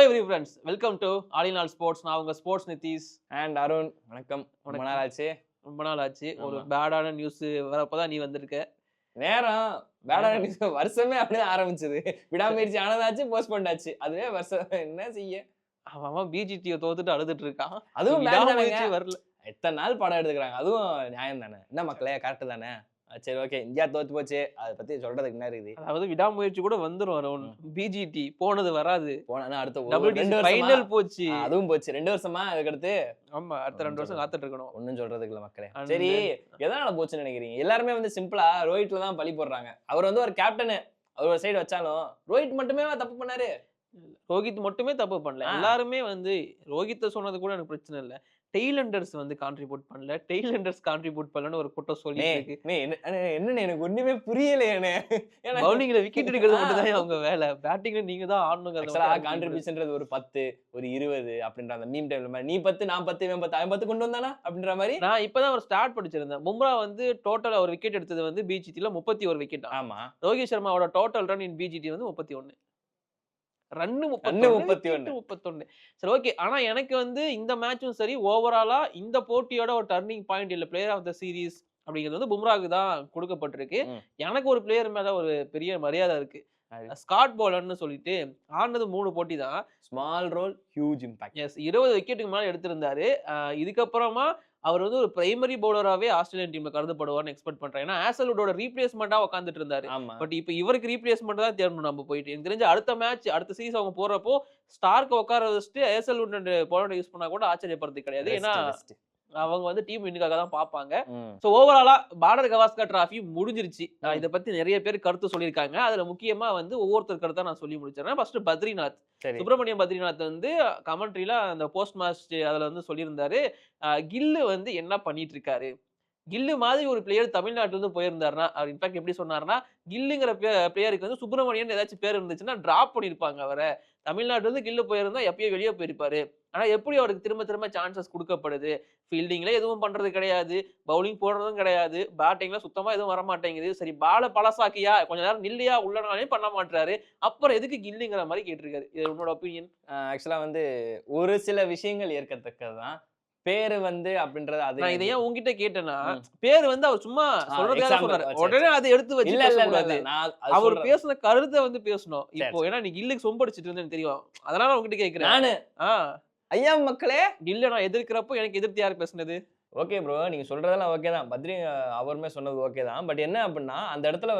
Every friends welcome to all in all sports. நான் உங்க sports Nitish and Arun. வணக்கம். ரொம்ப நாள் ஆச்சு. ஒரு பேடான நியூஸ் வரப்பதான் நீ வந்திருக்க. நேரம் பேடான நியூஸ் வருஷமே அப்படிதான் ஆரம்பிச்சது. விடாமுயற்சி ஆனதாச்சு, போஸ்ட்போன் ஆச்சு. அதுவே வருஷம் என்ன செய்ய. அவன் பிஜிடியை தோத்துட்டு அழுதுட்டு இருக்கான். அதுவும் விடாமுயற்சி வரல. எத்தனை நாள் படம் எடுத்துக்கிறாங்க. அதுவும் நியாயம் தானே. என்ன மக்களே, கரெக்ட் தானே. சரி, ஓகே. இந்தியா தோத்து போச்சு, அதை பத்தி சொல்றதுக்கு என்ன இருக்குது. அதாவது விடாமுயற்சி கூட வந்துரும். பிஜிடி போனது வராது. போனா அடுத்த ஃபைனல் போச்சு. அதுவும் போச்சு. 2 வருஷமா அதுக்கடுத்து. ஆமா, அடுத்த 2 வருஷம் காத்துட்டு இருக்கணும். ஒன்னும் சொல்றதுக்கு இல்ல மக்களே. சரி, எதனால போச்சுன்னு நினைக்கிறீங்க? எல்லாருமே சிம்பிளா ரோஹித்ல தான் பழி போடுறாங்க. அவர் ஒரு கேப்டன், அவர் ஒரு சைடு வச்சாலும் ரோஹித் மட்டுமே தப்பு பண்ணாரு. ரோஹித் மட்டுமே தப்பு பண்ணல. எல்லாருமே ரோஹித்தை சொன்னது கூட எனக்கு பிரச்சனை இல்ல. டெய்லண்டர்ஸ் கான்ட்ரிபியூட் பண்ணல. டெய்லண்டர்ஸ் கான்ட்ரிபியூட் பண்ணலன்னு ஒரு குற்றம் சொல்லிட்டு இருக்கு. என்னன்னு எனக்கு ஒண்ணுமே புரியலையே. பவுலிங்ல விக்கெட் எடுக்கிறது மட்டும் தான் அவங்க வேலை. பேட்டிங்ல நீங்க தான் ஆடணுங்க. கான்ட்ரிபியூஷன்ன்றது ஒரு 10, ஒரு 20 அப்படின்ற அந்த மீம் டைம்ல நீ 10, நான் 10, இவன் 10, அவன் 10 கொண்டு வந்தானா அப்படின்ற மாதிரி. நான் இப்பதான் ஒரு ஸ்டார்ட் படிச்சிருந்தேன். பும்ரா டோட்டல் ஒரு விக்கெட் எடுத்தது பிஜிடில 31 விக்கெட். ஆமா. ரோஹித் சர்மாவோட total run in BGT 31. Run 31. சரி, ஓகே. ஆனா எனக்கு இந்த மேட்சும் சரி, ஓவராலா இந்த போட்டியோட ஒரு டர்னிங் பாயிண்ட் இல்ல பிளேயர் ஆஃப் த சீரீஸ் அப்படிங்கிறது பும்ராவுக்கு தான் கொடுக்கப்பட்டிருக்கு. எனக்கு ஒரு பிளேயர் மேல ஒரு பெரிய மரியாதை இருக்கு. ஸ்காட் போலர்னு சொல்லிட்டு ஆனது 3 போட்டி தான். Small role huge impact. Yes, 20 விக்கெட்டுக்கு மேல எடுத்திருந்தாரு. இதுக்கப்புறமா அவர் ஒரு பிரைமரி பவுலராகவே ஆஸ்திரேலியன் டீம்ல கருதப்படுவார்னு எக்ஸ்பெக்ட் பண்றேன். ஏன்னா ஹேசல்வுட்டோட ரீப்ளேஸ்மெண்டா உட்காந்துட்டு இருந்தாரு. பட் இப்போ இவருக்கு ரீப்ளேஸ்மெண்ட் தான் தேடணும் நம்ம போயிட்டு. எனக்கு தெரிஞ்ச அடுத்த சீசன் அவங்க போறப்போ ஸ்டார்க்கு உட்கார வச்சுட்டு ஹேசல்வுட் போலர் யூஸ் பண்ணா கூட ஆச்சரியப்படுறது கிடையாது. ஏன்னா அவங்க டீம் வின்னுக்காக தான் பாப்பாங்க. சோ ஓவராலா பார்டர் கவாஸ்கர் டிராஃபி முடிஞ்சிருச்சு. இத பத்தி நிறைய பேர் கருத்து சொல்லியிருக்காங்க. அதுல முக்கியமா ஒவ்வொருத்தர் கருத்தா நான் சொல்லி முடிச்சிடறேன். ஃபர்ஸ்ட் பத்ரிநாத், சுப்பிரமணியம் பத்ரிநாத் கமெண்ட்ரியில அந்த போஸ்ட் மேட்ச் அதுல சொல்லியிருந்தாரு, கில்லு என்ன பண்ணிட்டு இருக்காரு, கில்லு மாதிரி ஒரு பிளேயர் தமிழ்நாட்டுல இருந்து போயிருந்தாருன்னா, அவர் இன்ஃபேக்ட் எப்படி சொன்னாருன்னா, கில்லுங்கிற பிளேயருக்கு சுப்பிரமணியன் ஏதாச்சும் பேர் இருந்துச்சுன்னா டிராப் பண்ணிருப்பாங்க. அவரை தமிழ்நாட்டுல இருந்து கில்லு போயிருந்தா எப்பயோ வெளியே போயிருப்பாரு. ஆனா எப்படி அவருக்கு திரும்ப திரும்ப சான்சஸ் கொடுக்கப்படுது? ஃபீல்டிங்ல எதுவும் பண்றது கிடையாது, பவுலிங் போடுறதும் கிடையாது, பேட்டிங்ல சுத்தமா எதுவும் வர மாட்டேங்குது. சரி, பால பழசாக்கியா, கொஞ்ச நேரம் நில்லையா, உள்ளனாலையும் பண்ண மாட்டாரு. அப்புறம் எதுக்கு கில்லுங்கிற மாதிரி கேட்டிருக்காரு. இது உன்னோட ஒப்பீனியன்? ஆக்சுவலா ஒரு சில விஷயங்கள் ஏற்கத்தக்கதுதான். பேரு அப்படின்றது அது நான் இதை ஏன் உங்ககிட்ட கேட்டேன்னா, பேரு அவர் சும்மா சொல்றதுக்காக சொல்றாரு. உடனே அதை எடுத்து வச்சு பேசக்கூடாது. அவர் பேசுன கருத்தை பேசணும். இப்போ ஏன்னா நீ கில்லுக்கு சொம்படிச்சிட்டு இருந்தேன்னு தெரியும், அதனால உங்ககிட்ட கேட்கிறேன். நானு ஐயா மக்களே, கில்ல நான் எதிர்க்கிறப்போ எனக்கு எதிர்த்து யார் பேசுனது? ஓகே ப்ரோ, நீங்க சொல்றதெல்லாம் ஓகே தான். பத்ரி அவருமே சொன்னது ஓகே தான். பட் என்ன அப்படின்னா, அந்த இடத்துல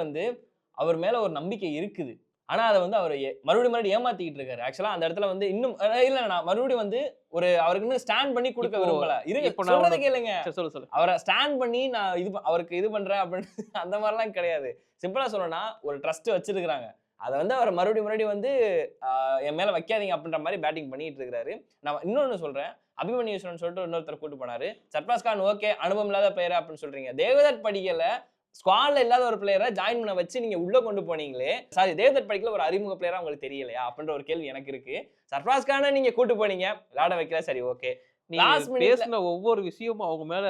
அவர் மேல ஒரு நம்பிக்கை இருக்குது. ஆனா அதை அவர் மறுபடியும் ஏமாத்திக்கிட்டு இருக்காரு. ஆக்சுவலா அந்த இடத்துல இன்னும் இல்ல, நான் மறுபடியும் ஒரு அவருக்கு ஸ்டாண்ட் பண்ணி கொடுக்க விரும்பல. சொல்றது கேளுங்க. அவரை ஸ்டாண்ட் பண்ணி நான் அவருக்கு இது பண்றேன் அப்படின்னு அந்த மாதிரிலாம் கிடையாது. சிம்பிளா சொல்லணும்னா, ஒரு ட்ரஸ்ட் வச்சிருக்காங்க. அதை அவர் மறுபடியும் என் மேல வைக்காதீங்க அப்படின்ற மாதிரி பேட்டிங் பண்ணிட்டு இருக்காரு. நான் இன்னொன்னு சொல்றேன், அபிமன்யுஸ்வரன் சொல்லிட்டு இன்னொருத்தர் கூட்டு போனாரு. சர்ஃப்ராஸ் கான் ஓகே, அனுபவம் இல்லாத பிளேயர் அப்படின்னு சொல்றீங்க. தேவதத் படிக்கல ஸ்குவாட்ல இல்லாத ஒரு பிளேயரை ஜாயின் பண்ண வச்சு நீங்க உள்ள கொண்டு போனீங்களே, சாரி, தேவதத் படிக்கல ஒரு அறிமுக பிளேயரா உங்களுக்கு தெரியலையா அப்படின்ற ஒரு கேள்வி எனக்கு இருக்கு. சர்ஃப்ராஸ் கானை நீங்க கூட்டு போனீங்க, விளையாட வைக்கல, சரி ஓகே. பேசின ஒவ்வொரு விஷயமும் அவங்க மேல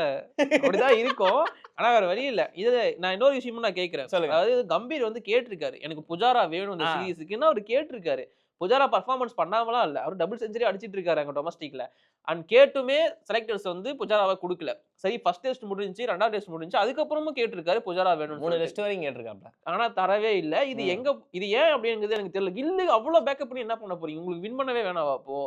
அப்படிதான் இருக்கும். ஆனா வேற வழி இல்ல. இது நான் இன்னொரு விஷயமும் நான் கேட்கிறேன். அதாவது கம்பீர் கேட்டிருக்காரு, எனக்கு புஜாரா வேணும் இந்த சீரீஸுக்குன்னு அவர் கேட்டிருக்காரு. புஜாரா பர்ஃபார்மன்ஸ் பண்ணாமலாம் இல்ல, அவர் டபுள் செஞ்சுரி அடிச்சிட்டு இருக்காரு அங்க டொமஸ்டிக்ல. அண்ட் கேட்டுமே செலக்டர்ஸ் புஜாராவை கொடுக்கல. சரி, ஃபர்ஸ்ட் டெஸ்ட் முடிஞ்சு, 2வது டெஸ்ட் முடிஞ்சு, அதுக்கப்புறமும் கேட்டிருக்காரு புஜாரா வேணும். 3 டெஸ்ட் வரைக்கும் கேட்டிருக்காப்ல. ஆனா தரவே இல்ல. இது ஏன் அப்படிங்கிறது எனக்கு தெரியல. கில்லு அவ்வளவு பேக்கப் பண்ணி என்ன பண்ண போறீங்க? உங்களுக்கு வின் பண்ணவே வேணாவா? அப்போ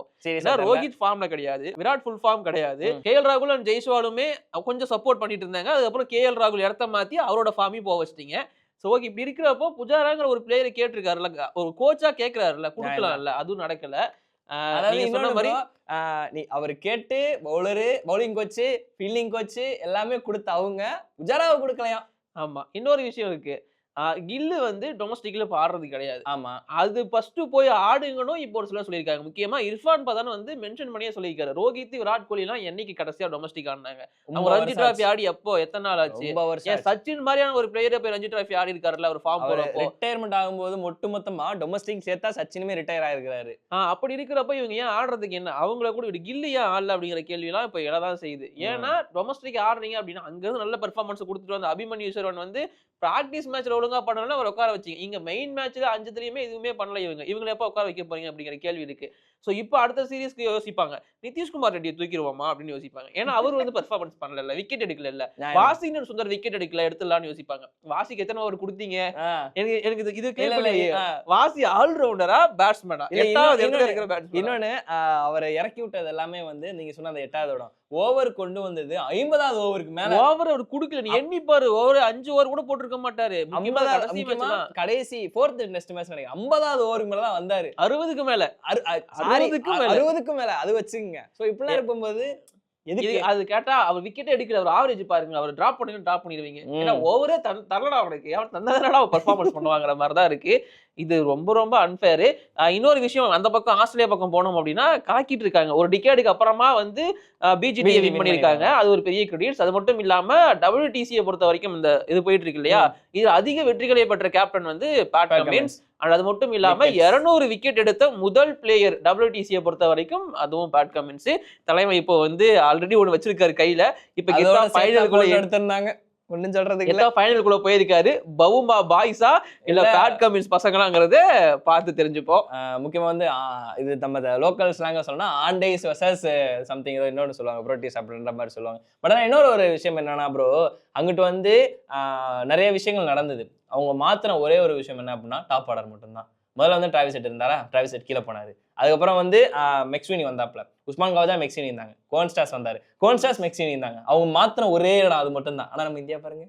ரோஹித் ஃபார்ம்ல கிடையாது, விராட் ஃபுல் ஃபார்ம் கிடையாது. கேஎல் ராகுல் அண்ட் ஜெய்ஸ்வாலுமே கொஞ்சம் சப்போர்ட் பண்ணிட்டு இருந்தாங்க. அதுக்கப்புறம் கேஎல் ராகுல் இடத்த மாத்தி அவரோட ஃபார்மையும் போக வச்சிட்டீங்க. சோ ஓகே, இப்படி இருக்கிறப்போ புஜாராங்கிற ஒரு பிளேயரை கேட்டிருக்காருல்ல, ஒரு கோச்சா கேட்கிறாருல்ல, கொடுக்கலாம்ல, அதுவும் நடக்கல. சொன்ன மாதிரி அவர் கேட்டு பவுலிங் கோச்சு, ஃபீல்டிங் கோச்சு எல்லாமே கொடுத்த அவங்க புஜாராவை கொடுக்கலையா? ஆமா, இன்னொரு விஷயம் இருக்கு. கில்லு டொமஸ்டிக்ல ஆடுறது கிடையாது. ஆமா, அது ஃபர்ஸ்ட் போய் ஆடுங்கணும் இப்போ ஒரு சிலர் சொல்லியிருக்காங்க. முக்கியமா இர்ஃபான் பதான் மென்ஷன் பண்ணியே சொல்லியிருக்காரு, ரோஹித், விராட் கோலி எல்லாம் என்னைக்கு கடைசியா டொமஸ்டிக் ஆடினாங்க? அவங்க ரஞ்சி டிராஃபி ஆடி எப்போ, எத்தனை நாள் ஆச்சு? சச்சின் மாதிரியான ஒரு பிளேயரை போய் ரஞ்சி டிராஃபி ஆடி இருக்காருல்ல, ஒரு ஃபார்ம் போறப்போ. ரிட்டையர்மெண்ட் ஆகும்போது ஒட்டுமொத்தமா டொமஸ்டிக் சேர்த்தா சச்சினுமே ரிட்டையர் ஆயிருக்காரு. அப்படி இருக்கிறப்ப இவங்க ஏன் ஆடுறதுக்கு என்ன? அவங்கள கூட கில்லு ஏன் ஆடல அப்படிங்கிற கேள்வி எல்லாம் இப்ப எழதான் செய்யுது. ஏன்னா டொமஸ்டிக் ஆடுறீங்க அப்படின்னா அங்க இருந்து நல்ல பெர்ஃபார்மன்ஸ் கொடுத்துட்டு வந்த அபிமன்யுஸ்வரன் பிராக்டிஸ் மேட்ச்ல ஒழுங்கா பண்ணலன்னா அவர் உட்கார வச்சீங்க. இங்க மெயின் மேட்ச்ல 5 எதுவுமே பண்ணல. இவங்க எப்ப உட்கார வைக்க போறீங்க அப்படிங்கிற கேள்வி இருக்கு. சோ இப்போ அடுத்த சீரிஸ்க்கு யோசிப்பாங்க நிதிஷ்குமார் ரெட்டியை தூக்கிடுவோமா அப்படின்னு யோசிப்பாங்க. ஏன்னா அவர் வந்து பெர்ஃபார்மன்ஸ் பண்ணல, விக்கெட் எடுக்கல, வாஷிங்டன் சுந்தர் விக்கெட் எடுக்கல, எடுத்துடலாம்னு யோசிப்பாங்க. வாசிக்கு எத்தனை ஓவர் கொடுத்தீங்க? எனக்கு எனக்கு இது வாசி ஆல்ரவுண்டரா பேட்ஸ்மேனா? எட்டாவது இடத்துல இருக்கிற பேட்ஸ்மேன். இன்னொன்னு அவரை இறக்கி விட்டது எல்லாமே வந்து நீங்க சொன்ன அந்த 8வது இடம் ஓவர் கொண்டு வந்தது 50வது ஓவருக்கு மேல. ஓவர் அவர் குடுக்கல. நீ எண்ணி பாரு, ஓவர் 5 ஓவர் கூட போட்டிருக்க மாட்டாரு. கடைசி 4th டெஸ்ட் மேட்ச் நினைக்கிறேன் 50வது ஓவருக்கு மேல தான் வந்தாரு. 60க்கு மேல 60க்கு மேல அது வச்சுக்கங்க. சோ இப்படிலாம் இருக்கும்போது அது கேட்டா அவர் விக்கெட் எடுக்கல, அவர் ஆவரேஜ் பாருங்க, அவர் டிராப் பண்ணிடுவீங்க. ஏன்னா ஓவரே தரலடா அவனுக்கு, அவன் தந்ததானடா பெர்ஃபார்மன்ஸ் பண்ணுவாங்கிற மாதிரி தான் இருக்கு. இது ரொம்ப ரொம்ப அன்ஃபேர். இன்னொரு விஷயம், அந்த பக்கம் ஆஸ்திரேலியா பக்கம் போனோம் அப்படின்னா கலக்கிட்டு இருக்காங்க. ஒரு டிகேடுக்கு அப்புறமா வந்து பிஜிடியை வின் பண்ணியிருக்காங்க. அது ஒரு பெரிய கிரெடிட்ஸ். அது மட்டும் இல்லாம WTCயை பொறுத்த வரைக்கும் இந்த இது போயிட்டு இருக்கு இல்லையா, இது அதிக வெற்றிகளை பெற்ற கேப்டன் வந்து பேட் கமின்ஸ். அது மட்டும் இல்லாம 200 விக்கெட் எடுத்த முதல் பிளேயர் WTCயை பொறுத்த வரைக்கும் அதுவும் பேட் கமின்ஸ். தலைமை இப்போ வந்து ஆல்ரெடி ஒண்ணு வச்சிருக்காரு கையில. இப்ப ஃபைனலுக்குள்ள எடுத்திருந்தாங்க, ஒன்னும் சொல்றதுக்கு இல்ல, ஃபைனலுக்குள்ள போயிருக்காரு. பவுமா பாய்ஸா இல்ல பேட் கமின்ஸ் பசங்களாங்கறத பார்த்து தெரிஞ்சுப்போம். முக்கியமா வந்து இது நம்ம லோக்கல் ஸ்லாங்க சொன்னா ஆண்டேஸ் வெர்சஸ் சம்திங் ஏதோ இன்னொன்னு சொல்லுவாங்க, புரோட்டீஸ் அப்படின்ற மாதிரி சொல்லுவாங்க. பட் ஆனா இன்னொரு ஒரு விஷயம் என்னன்னா ப்ரோ, அங்கிட்டு வந்து நிறைய விஷயங்கள் நடந்தது. அவங்க மாத்தின ஒரே ஒரு விஷயம் என்ன அப்படின்னா டாப் ஆர்டர் மட்டும்தான். முதல்ல வந்து டிராவிஸ் ஹெட் இருந்தாரா, டிராவிஸ் ஹெட் கீழே போனாரு. அதுக்கப்புறம் வந்து மெக்ஸ்வினி வந்தாப்ல, உஸ்மான் கவாஜா மெக்ஸினி இருந்தாங்க, கோன்ஸ்டாஸ் வந்தாரு, கோன்ஸ்டாஸ் மெக்ஸினி இருந்தாங்க. அவங்க மாத்தின ஒரே இடம் அது மட்டும் தான். ஆனா நம்ம இந்தியா பாருங்க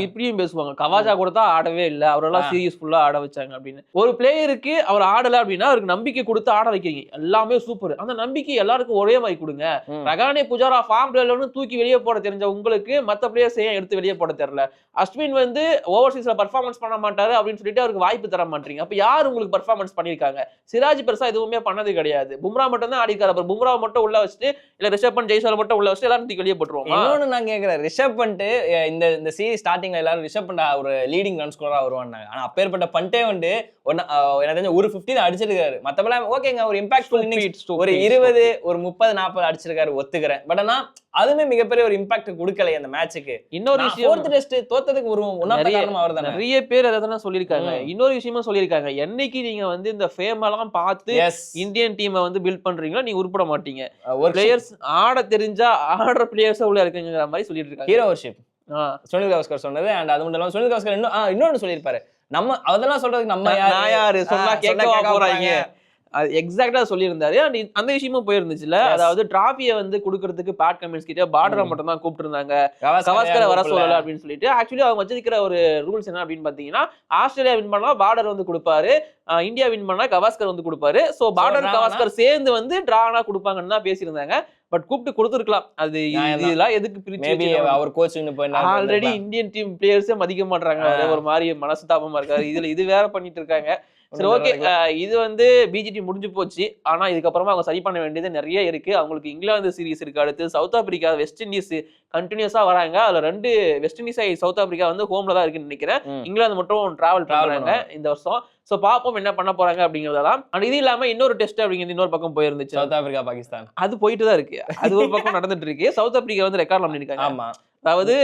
இப்படியும் பேசுவாங்க, கவாஜா கூட தான் ஆடவே இல்ல, அவரெல்லாம் சீரியஸ் ஃபுல்லா ஆட வச்சாங்க அப்படின்னு. ஒரு பிளேயருக்கு அவர் ஆடல அப்படின்னா அவருக்கு நம்பிக்கை கொடுத்து ஆட வைக்கிறீங்க, எல்லாமே சூப்பர். அந்த நம்பிக்கை எல்லாருக்கும் ஒரே மாதிரி கொடுங்க. ரகானே புஜாரா ஃபார்ம் தூக்கி வெளியே போட தெரிஞ்ச உங்களுக்கு மத்த பிளேயர்ஸ் ஏன் எடுத்து வெளியே போட தெரியல? அஸ்வின் வந்து ஓவர்சீஸ்ல பர்ஃபார்மன்ஸ் பண்ண மாட்டாரு அப்படின்னு சொல்லிட்டு அவருக்கு வாய்ப்பு தர மாட்டீங்க. அப்ப யார் உங்களுக்கு பர்ஃபார்மன்ஸ் பண்ணிருக்காங்க? சிராஜ் பெருசா எதுவுமே பண்ணது கிடையாது. பும்ரா மட்டும் தான் ஆடிக்காரு. அப்புறம் பும்ரா மட்டும் உள்ள வச்சுட்டு இல்ல ரிஷப் பண்ட் ஜெய்ஸ்வால் மட்டும் உள்ள வச்சுட்டு எல்லாரும் தூக்கி வெளியே போட்டுருவோம். இன்னொன்னு நான் கேட்கிறேன், ரிஷப் பண்ட் இந்த சீரிஸ் ஸ்டார்டிங்ல எல்லாரும் ரிஷப் பண்ட் ஒரு லீடிங் ரன் ஸ்கோரா வருவாங்க. ஆனா அப்பேற்பட்ட பண்டே வந்து ஒரு 50 அடிச்சிருக்காரு. மத்தபெல்லாம் ஓகேங்க, ஒரு இம்பாக்ட்ஃபுல் இன்னிங்ஸ் ஒரு 20 ஒரு 30 40 அடிச்சிருக்காரு, ஒத்துக்கிறேன். பட் ஆனா அதுமே மிகப்பெரிய ஒரு இம்பாக்ட் கொடுக்கல அந்த மேட்சுக்கு. இன்னொரு விஷயம், 4th டெஸ்ட் தோத்ததுக்கு ஒரு காரணம் அவர்தான். நிறைய பேர் அதான் சொல்லியிருக்காங்க. இன்னொரு விஷயமும் சொல்லியிருக்காங்க, என்னைக்கு நீங்க வந்து இந்த ஃபேம் எல்லாம் பார்த்து இந்தியன் டீமை வந்து பில்ட் பண்றீங்களோ நீங்க உருப்பட மாட்டீங்க. பிளேயர்ஸ் ஆட தெரிஞ்சா ஆடுற பிளேயர்ஸ் உள்ள இருக்குங்கிற மாதிரி சொல்லிட்டு இருக்காங்க. ஹீரோ வர்ஷிப் சுனில் கவாஸ்கர் சொன்னது. அண்ட் அது மட்டும் இல்லாம சுனில் கவாஸ்கர் இன்னொன்னு சொல்லியிருப்பாரு, நம்ம அதெல்லாம் சொல்றதுக்கு நம்ம யாரு சொன்னா கேட்க போறாங்க, அது எக்ஸாக்ட்டா சொல்லியிருந்தாரு. அண்ட் அந்த விஷயமும் போயிருந்துச்சுல, அதாவது டிராஃபியை வந்து கொடுக்கறதுக்கு பேட் கமின்ஸ் கிட்ட பார்டரை மட்டும் தான் கூப்பிட்டு இருந்தாங்க, கவாஸ்கரை வர சொல்லல அப்படின்னு சொல்லிட்டு. ஆக்சுவலி அவங்க வச்சிருக்கிற ஒரு ரூல்ஸ் என்ன அப்படின்னு பாத்தீங்கன்னா, ஆஸ்திரேலியா வின் பண்ணா பார்டர் வந்து கொடுப்பாரு, இந்தியா வின் பண்ணா கவாஸ்கர் வந்து கொடுப்பாரு. சோ பார்டர் கவாஸ்கர் சேர்ந்து வந்து டிரானா கொடுப்பாங்கன்னு தான் பேசியிருந்தாங்க. பட் கூப்பிட்டு கொடுத்துருக்கலாம். அது இதெல்லாம் எதுக்கு பிரிச்சு, அவர் கோச்சிங் ஆல்ரெடி இந்தியன் டீம் பிளேயர்ஸே மதிக்க மாட்டாங்க, ஒரு மாதிரி மனசுதாபமா இருக்காரு. இதுல இது வேற பண்ணிட்டு இருக்காங்க. சரி, ஓகே, இது வந்து பிஜிடி முடிஞ்சு போச்சு. ஆனா இதுக்கப்புறமா அவங்க சரி பண்ண வேண்டியது நிறைய இருக்கு. அவங்களுக்கு இங்கிலாந்து சீரிஸ் இருக்கு, அடுத்து சவுத் ஆப்பிரிக்கா, வெஸ்ட் இண்டீஸ் கண்டினியூஸா வராங்க. அதுல 2 வெஸ்ட் இண்டீஸ் சவுத் ஆப்பிரிக்கா வந்து ஹோம்ல தான் இருக்குன்னு நினைக்கிறேன். இங்கிலாந்து மட்டும் டிராவல் பண்றாங்க இந்த வருஷம். சோ பாப்போம் என்ன பண்ண போறாங்க அப்படிங்கறதெல்லாம். ஆனா இது இல்லாம இன்னொரு டெஸ்ட் அப்படிங்கிறது இன்னொரு பக்கம் போயிருந்துச்சு, சவுத் ஆப்பிரிக்கா பாகிஸ்தான். அது போயிட்டு தான் இருக்கு, அது ஒரு பக்கம் நடந்துட்டு இருக்கு. சவுத் ஆப்பிரிக்கா வந்து ரெக்கார்ட் பண்ணிருக்காங்க. ஆமா, அதாவது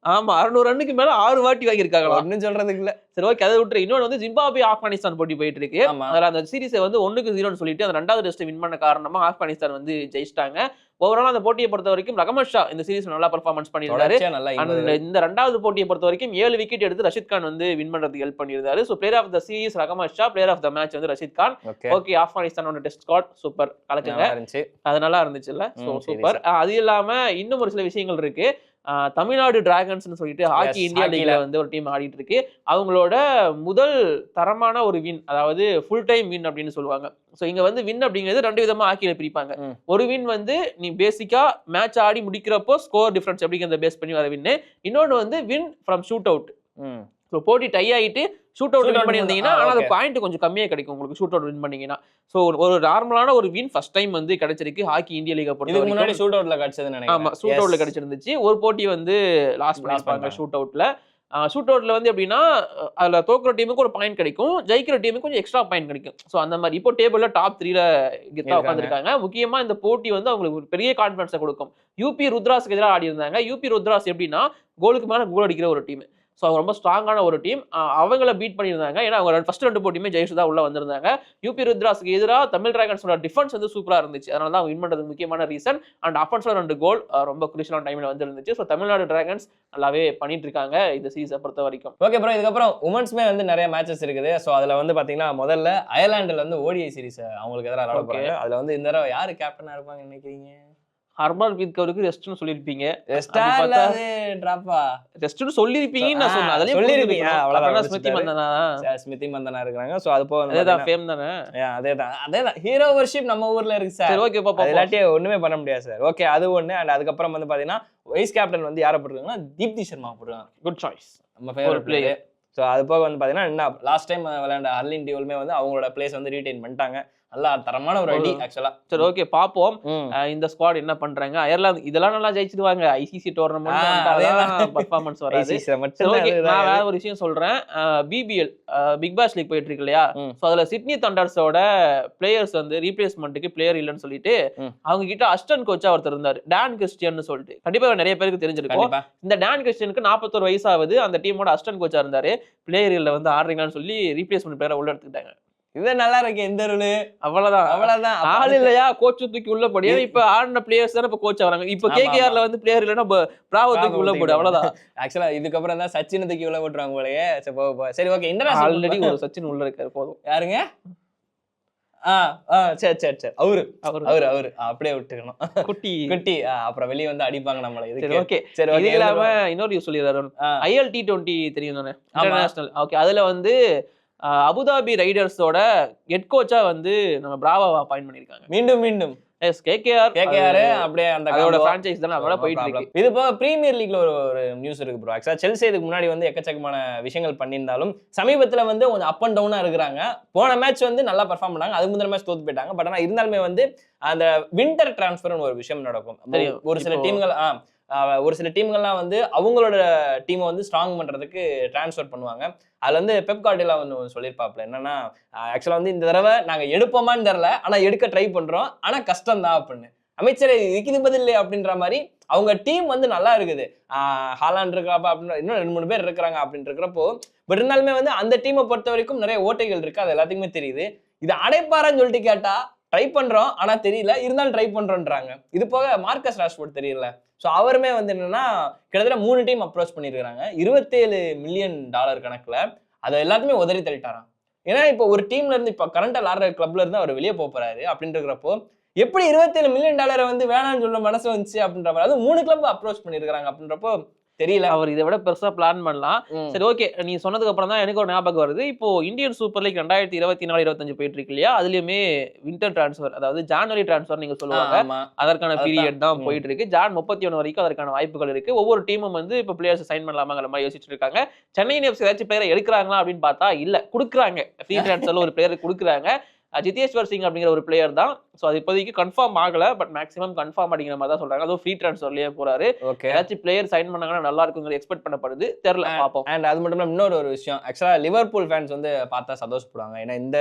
600 ரன்னுக்கு மேல 6 வாட்டி வாங்கியிருக்காங்க. ஒன்னும் சொல்றதுக்கு இல்ல. சரி, ஓகே, அதை விட்டு இன்னொன்று வந்து ஜிம்பாப்வே ஆப்கானிஸ்தான் போட்டி போயிட்டு இருக்கு. அதுல அந்த சீரிஸை வந்து 1-0 சொல்லிட்டு அந்த 2வது டெஸ்ட் வின் பண்ண காரணமா ஆப்கானிஸ்தான் வந்து ஜெயிச்சிட்டாங்க. ஓவரால் அந்த போட்டியை பொறுத்த வரைக்கும் ரஹமத் ஷா இந்த சீரிஸ் நல்லா பெர்ஃபார்மன்ஸ் பண்ணியிருந்தாரு. இந்த 2வது போட்டியை பொறுத்த வரைக்கும் 7 விக்கெட் எடுத்து ரஷித் கான் வந்து வின் பண்றதுக்கு ஹெல்ப் பண்ணியிருந்தாரு. So player of the series Rahmat Shah, player of the match வந்து ரஷித் கான். ஓகே, ஆப்கானிஸ்தானோட டெஸ்ட் ஸ்குவாட் சூப்பர், கலக்குங்க, அது நல்லா இருந்துச்சுல்ல. So super. அது இல்லாம இன்னும் ஒரு சில விஷயங்கள் இருக்கு. தமிழ்நாடு டிராகன்ஸ்னு சொல்லிட்டு ஹாக்கி இந்தியா லீக்ல வந்து ஒரு டீம் ஆடிட்டு இருக்கு. அவங்களோட முதல் தரமான ஒரு வின், அதாவது ஃபுல் டைம் வின் அப்படின்னு சொல்லுவாங்க. ஸோ இங்க வந்து வின் அப்படிங்கிறது 2 விதமா ஹாக்கியில பிரிப்பாங்க. ஒரு வின் வந்து நீ பேசிக்கா மேட்ச் ஆடி முடிக்கிறப்போ ஸ்கோர் டிஃபரன்ஸ் அப்படிங்கிறத பேஸ் பண்ணி வர வின்னு. இன்னொன்று வந்து win from shoot out. So போட்டி டை ஆகிட்டு ஷூட் அவுட் வின் பண்ணியிருந்தீங்கன்னா ஆனால் அது பாயிண்ட் கொஞ்சம் கம்மியாக கிடைக்கும் உங்களுக்கு ஷூட் அவுட் வின் பண்ணீங்கன்னா. ஸோ ஒரு நார்மலான ஒரு வின் ஃபர்ஸ்ட் டைம் வந்து கிடைச்சிருக்கு ஹாக்கி இந்தியா லீக் பொறுத்த வரைக்கும். ஷூட் அவுட்ல கிடைச்சது நினைக்கிறேன். ஆமா, ஷூட் அவுட்ல கிடைச்சிருந்துச்சு. ஒரு போட்டி வந்து லாஸ்ட் பண்ணிருப்பாங்க ஷூட் அவுட்ல. ஷூட் அவுட்ல வந்து எப்படின்னா அதுல தோக்குற டீமுக்கு ஒரு பாயிண்ட் கிடைக்கும், ஜெயிக்கிற டீமுக்கு கொஞ்சம் எக்ஸ்ட்ரா பாயிண்ட் கிடைக்கும். ஸோ அந்த மாதிரி இப்போ டேபிள்ல டாப் 3ல கெத்தா உட்காந்துருக்காங்க. முக்கியமா இந்த போட்டி வந்து அவங்களுக்கு ஒரு பெரிய கான்ஃபிடன்ஸை கொடுக்கும். யூபி ருத்ராஸ்க்கு எதிராக ஆடி இருந்தாங்க. யூபி ருத்ராஸ் எப்படின்னா கோலுக்கு மேல கோல் அடிக்கிற ஒரு டீம். ஸோ அவங்க ரொம்ப ஸ்ட்ராங்கான ஒரு டீம். அவங்கள பீட் பண்ணியிருந்தாங்க. ஏன்னா அவங்க ஃபர்ஸ்ட் 2 போட்டியுமே ஜெயிச்சு தான் உள்ள வந்திருந்தாங்க. யூபி ருத்ராஸ்க்கு எதிராக தமிழ் டிராகன்ஸோட டிஃபென்ஸ் வந்து சூப்பரா இருந்துச்சு. அதனால தான் அவங்க வின் பண்றதுக்கு முக்கியமான ரீசன். அண்ட் அஃபென்ஸ்ல 2 கோல் ரொம்ப குரூஷியலான டைம்ல வந்து இருந்துச்சு. ஸோ தமிழ்நாடு டிராகன்ஸ் நல்லாவே பண்ணிட்டு இருக்காங்க இந்த சீசனை பொறுத்த வரைக்கும். ஓகே ப்ரோ, இதுக்கப்புறம் உமன்ஸ்மே வந்து நிறைய மேட்சஸ் இருக்குது. ஸோ அதுல வந்து பாத்தீங்கன்னா முதல்ல அயர்லாந்துல வந்து ஓடிஐ சீரிஸ் அவங்களுக்கு எதிராக விளையாட போறாங்க. அதுல வந்து இந்த தடவை யாரு கேப்டனா இருப்பாங்க நினைக்கிறீங்க? ஹர்மன்ப்ரீத் கவுருக்கு ரெஸ்ட்னு சொல்லிருப்பீங்க. ரெஸ்ட்னு சொல்லிருப்பீங்கன்னு நான் சொன்னேன். அதுலயே சொல்லிருப்பீங்க. அவ்வளவுதான். ஸ்மிருதி மந்தனா ஸ்மிருதி மந்தனா இருக்காங்க. சோ அது போக அதேதான் ஃபேம் தானே. அதேதான் ஹீரோ வர்ஷிப் நம்ம ஊர்ல இருக்கு சார். சரி ஓகே பாப்போம். இல்லாட்டி ஒண்ணுமே பண்ண முடியாது சார். ஓகே அது ஒண்ணு. அண்ட் அதுக்கப்புறம் வந்து பாத்தீங்கன்னா வைஸ் கேப்டன் வந்து யாரை போட்டுருக்காங்கன்னா தீப்தி சர்மா போட்டுருக்காங்க. Good choice. நம்ம ஃபேவரட் பிளேயர். ஸோ அது போக வந்து பார்த்தீங்கன்னா லாஸ்ட் டைம் விளையாண்ட ஹர்லின் டியூலுமே வந்து அவங்களோட பிளேஸ் வந்து ரீடைன் பண்ணிட்டாங்க. நல்லா தரமான ஒரு ஐடி ஆக்சுவலா. சரி ஓகே பாப்போம் இந்த ஸ்குவாட் என்ன பண்றாங்க. அயர்லாந்து இதெல்லாம் நல்லா ஜெயிச்சிடுவாங்க. ஐசிசி டோர்னமெண்ட் அதெல்லாம் பெர்ஃபார்மன்ஸ் வராது. ஓகே நான் வேற ஒரு விஷயம் சொல்றேன். பிபிஎல் பிக் பாஸ் லீக் போயிட்டு இருக்கு இல்லையா? சோ அதுல சிட்னி தண்டர்ஸோட பிளேயர்ஸ் வந்து ரீப்ளேஸ்மெண்ட்டுக்கு பிளேயர் இல்லன்னு சொல்லிட்டு அவங்க கிட்ட அசிஸ்டன்ட் கோச்சா ஒருத்தர் இருந்தாரு, டான் கிறிஸ்டியன் சொல்லிட்டு. கண்டிப்பா நிறைய பேருக்கு தெரிஞ்சிருக்கும். இந்த டான் கிறிஸ்டியனுக்கு 41 வயசு ஆகுது. அந்த டீமோட அசிஸ்டன்ட் கோச்சா இருந்தாரு. பிளேயர் இல்ல வந்து ஆடுறீங்கன்னு சொல்லி ரீப்ளேஸ்மெண்ட் பிளேயரை உள்ள எடுத்துக்கிட்டாங்க. இது நல்லா இருக்கு. எந்த ரூலு? அவ்வளவுதான். ஆள் இல்லையா கோச் தூக்கி உள்ள போடு. இப்ப ஆடின பிளேயர்ஸ் தானே இப்ப கோச் ஆறாங்க. இப்ப கேகேஆர்ல வந்து பிளேயர் இல்லன்னா பிராவோ தூக்கி உள்ள போடு. அவ்வளவுதான். ஆக்சுவலா இதுக்கப்புறம் தான் சச்சின் தூக்கி உள்ள போட்டுறாங்க போலயே. சரி ஓகே. இன்டர்நேஷனல் ஆல்ரெடி ஒரு சச்சின் உள்ள இருக்காரு. போதும். யாருங்க? சரி அவரு அப்படியே விட்டுக்கணும். குட்டி அப்புறம் வெளியே வந்து அடிப்பாங்க நம்மள. இதுக்கு ஓகே. சரி இது இல்லாம இன்னொரு நியூஸ் சொல்லிடுறாரு. IL T20 தெரியும் தானே, இன்டர்நேஷனல். ஓகே அதுல வந்து அபுதாபி ரைடர்ஸோட ஹெட் கோச்சா வந்து நம்ம பிராவோவை அப்பாயிண்ட் பண்ணிருக்காங்க. மீண்டும் எஸ் கேகேஆர் அப்படியே அந்த அதோட பிரான்சைஸ் தான் அவள போயிட்டு இருக்கு. இது போக பிரீமியர் லீக்ல ஒரு நியூஸ் இருக்கு ப்ரோ. ஆக்சுவலா செல்சி இதுக்கு முன்னாடி வந்து எக்கச்சக்கமான விஷயங்கள் பண்ணியிருந்தாலும் சமீபத்துல வந்து கொஞ்சம் அப் அண்ட் டவுனா இருக்கிறாங்க. போன மேட்ச் வந்து நல்லா பெர்ஃபார்ம் பண்ணாங்க. அதுக்கு முந்தின மேட்ச் தோத்து போயிட்டாங்க. பட் ஆனா இருந்தாலுமே வந்து அந்த வின்டர் டிரான்ஸ்ஃபர்னு ஒரு விஷயம் நடக்கும். ஒரு சில டீம்கள்லாம் வந்து அவங்களோட டீமை வந்து ஸ்ட்ராங் பண்றதுக்கு டிரான்ஸ்ஃபர் பண்ணுவாங்க. அதுல வந்து பெப் கார்டிலா ஒன்று சொல்லியிருப்பாப்ல. என்னன்னா ஆக்சுவலா வந்து இந்த தடவை நாங்க எடுப்போமான்னு தெரியல, ஆனா எடுக்க ட்ரை பண்றோம், ஆனா கஷ்டம் தான் அப்படின்னு. அமைச்சரே இதுக்கு பதில் இல்லையே அப்படின்ற மாதிரி அவங்க டீம் வந்து நல்லா இருக்குது. ஹாலாண்ட் இருக்கிறப்ப அப்படின்னு இன்னும் 2-3 பேர் இருக்கிறாங்க அப்படின்னு இருக்கிறப்போ, பட் இருந்தாலுமே வந்து அந்த டீமை பொறுத்த வரைக்கும் நிறைய ஓட்டைகள் இருக்கு. அது எல்லாத்துக்குமே தெரியுது. இது அடைப்பாரான்னு சொல்லிட்டு கேட்டா ட்ரை பண்றோம் ஆனா தெரியல, இருந்தாலும் ட்ரை பண்றோன்றாங்க. இது போக மார்க்கஸ் ராஷ்ஃபோர்ட் தெரியல. ஸோ அவருமே வந்து என்னன்னா கிட்டத்தட்ட 3 டீம் அப்ரோச் பண்ணியிருக்காங்க. $27 மில்லியன் கணக்குல. அதை எல்லாத்தையுமே உதறி தள்ளிட்டாராம். ஏன்னா இப்போ ஒரு டீம்ல இருந்து இப்போ கரண்டா விளாடுற கிளப்ல இருந்து அவர் வெளியே போறாரு அப்படின்னு இருக்கிறப்போ எப்படி $27 மில்லியன் வந்து வேணாம்னு சொல்ல மனசு வந்துச்சு அப்படின்ற மாதிரி. அது 3 கிளப் அப்ரோச் பண்ணியிருக்காங்க அப்படின்றப்போ தெரியல. அவர் இதை விட பெருசா பிளான் பண்ணலாம். சரி ஓகே நீ சொன்னதுக்கு அப்புறம் தான் எனக்கு ஒரு ஞாபகம் வருது. இப்போ இந்தியன் சூப்பர் லீக் 2024-25 போயிட்டு இருக்கு இல்லையா? அதுலயுமே வின்டர் டிரான்ஸ்ஃபர், அதாவது ஜான்வரி டிரான்ஸ்ஃபர் நீங்க சொல்லுவாங்க, அதற்கான பீரியட் தான் போயிட்டு இருக்கு. ஜான் 31 வரைக்கும் அதற்கான வாய்ப்புகள் இருக்கு. ஒவ்வொரு டீமும் வந்து இப்போ பிளேயர்ஸ் சைன் பண்ணலாமாங்கிற மாதிரி யோசிச்சுட்டு இருக்காங்க. சென்னை எஃப்சி ஏதாச்சும் பிளேயரை எடுக்கிறாங்களா அப்படின்னு பார்த்தா இல்ல, கொடுக்குறாங்க. ஃப்ரீ டிரான்ஸ்ஃபர்ல ஒரு பிளேயர் கொடுக்குறாங்க. ஜிதேஷ்வர் சிங் அப்படிங்கிற ஒரு பிளேயர் தான். ஸோ அது இப்போதைக்கு கன்ஃபார்ம் ஆகல, பட் மேக்ஸிமம் கன்ஃபார்ம் அப்படிங்கிற மாதிரி தான் சொல்றாங்க. அதுவும் ஃப்ரீ டிரான்ஸ்ஃபர்லயே போறாரு. ஏதாச்சும் பிளேயர் சைன் பண்ணாங்கன்னா நல்லா இருக்குங்கிறது எக்ஸ்பெக்ட் பண்ணப்படுது. தெரியல, பார்ப்போம். அண்ட் அது மட்டும் இல்லாமல் இன்னொரு விஷயம், ஆக்சுவலா லிவர்பூல் ஃபேன்ஸ் வந்து பார்த்தா சந்தோஷப்படுவாங்க. ஏன்னா இந்த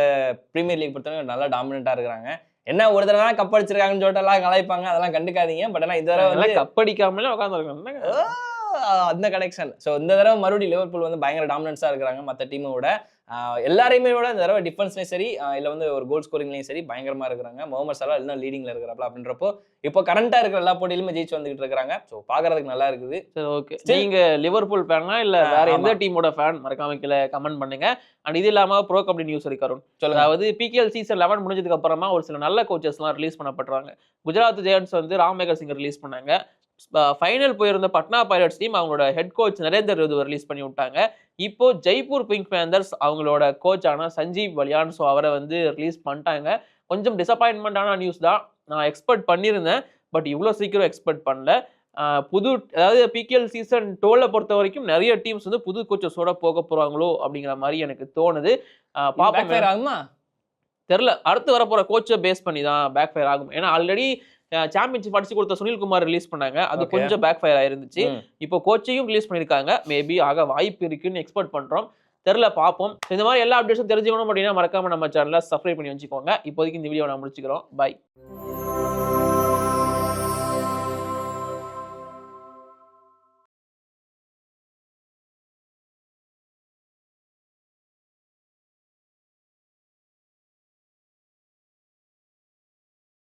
பிரீமியர் லீக் பொறுத்தவரைக்கும் நல்லா டாமினண்டா இருக்கிறாங்க. என்ன ஒரு தடவை தான் கப் அடிச்சிருக்காங்கன்னு சொல்லிட்டு எல்லாம் கலாய்ப்பாங்க, அதெல்லாம் கண்டுக்காதீங்க. பட் ஆனால் இந்த தடவை வந்து கப் அடிக்காமலே உட்காந்துருக்காங்க அந்த கனெக்ஷன். ஸோ இந்த தடவை மறுபடியும் லிவர்பூல் வந்து பயங்கர டாமினன்ஸா இருக்கிறாங்க மற்ற டீமோட. எல்லாரையுமே விட இந்த தடவை டிஃபென்ஸ்லையும் சரி இல்லை வந்து ஒரு கோல் ஸ்கோரிங்லையும் சரி பயங்கரமா இருக்கிறாங்க. முகமது சலா இன்னும் லீடிங்ல இருக்கிறாப்ல அப்படின்றப்போ இப்போ கரண்டா இருக்கிற எல்லா போட்டியிலுமே ஜெயிச்சு வந்துகிட்டு இருக்காங்க. ஸோ பாக்குறதுக்கு நல்லா இருக்குது. சரி ஓகே, நீங்க லிவர்பூல் ஃபேனா இல்ல வேற எந்த டீமோட ஃபேன் மறக்காம கீழே கமெண்ட் பண்ணுங்க. அண்ட் இது இல்லாம ப்ரோ கபடி நியூஸ் இருக்கு அருண். அதாவது PKL சீசன் 11 முடிஞ்சதுக்கு அப்புறமா ஒரு சில நல்ல கோச்சஸ்லாம் ரிலீஸ் பண்ணப்படுறாங்க. குஜராத் ஜெயண்ட்ஸ் வந்து ராம்மேகர் சிங் ரிலீஸ் பண்ணாங்க. ஃபைனல் போயிருந்த பட்னா பைரட்ஸ் டீம் அவங்களோட ஹெட் கோச் நரேந்தர் ருதுவை ரிலீஸ் பண்ணி விட்டாங்க. இப்போ ஜெய்ப்பூர் பிங்க் பேந்தர்ஸ் அவங்களோட கோச்சான சஞ்சீவ் பலியான், ஸோ அவரை வந்து ரிலீஸ் பண்ணிட்டாங்க. கொஞ்சம் டிசப்பாயின்மெண்டான நியூஸ் தான். நான் எக்ஸ்பெக்ட் பண்ணியிருந்தேன், பட் இவ்வளோ சீக்கிரம் எக்ஸ்பெக்ட் பண்ணல. அதாவது PKL சீசன் 12 பொறுத்த வரைக்கும் நிறைய டீம்ஸ் வந்து புது கோச்சஸோட போக போறாங்களோ அப்படிங்கிற மாதிரி எனக்கு தோணுது. ஆகுமா தெரியல, அடுத்து வர போற கோச்சை பேஸ் பண்ணி தான் பேக் ஃபயர் ஆகும். ஏன்னா ஆல்ரெடி சாம்பியன்ஷிப் அடிச்சு கொடுத்த சுனில்குமார் ரிலீஸ் பண்ணாங்க, அது கொஞ்சம் பேக் ஃபயர் ஆயிருந்துச்சு. இப்போ கோச்சையும் ரிலீஸ் பண்ணிருக்காங்க, மேபி ஆக வாய்ப்பு இருக்குன்னு எக்ஸ்பெக்ட் பண்றோம். தெரியல, பார்ப்போம். இந்த மாதிரி எல்லா அப்டேட்ஸும் தெரிஞ்சுக்கணும் அப்படின்னா மறக்காம நம்ம சேனலை சப்ஸ்கிரைப் பண்ணி வச்சுக்கோங்க. இப்போதைக்கு இந்த வீடியோ நான் முடிச்சுக்கிறோம். பை.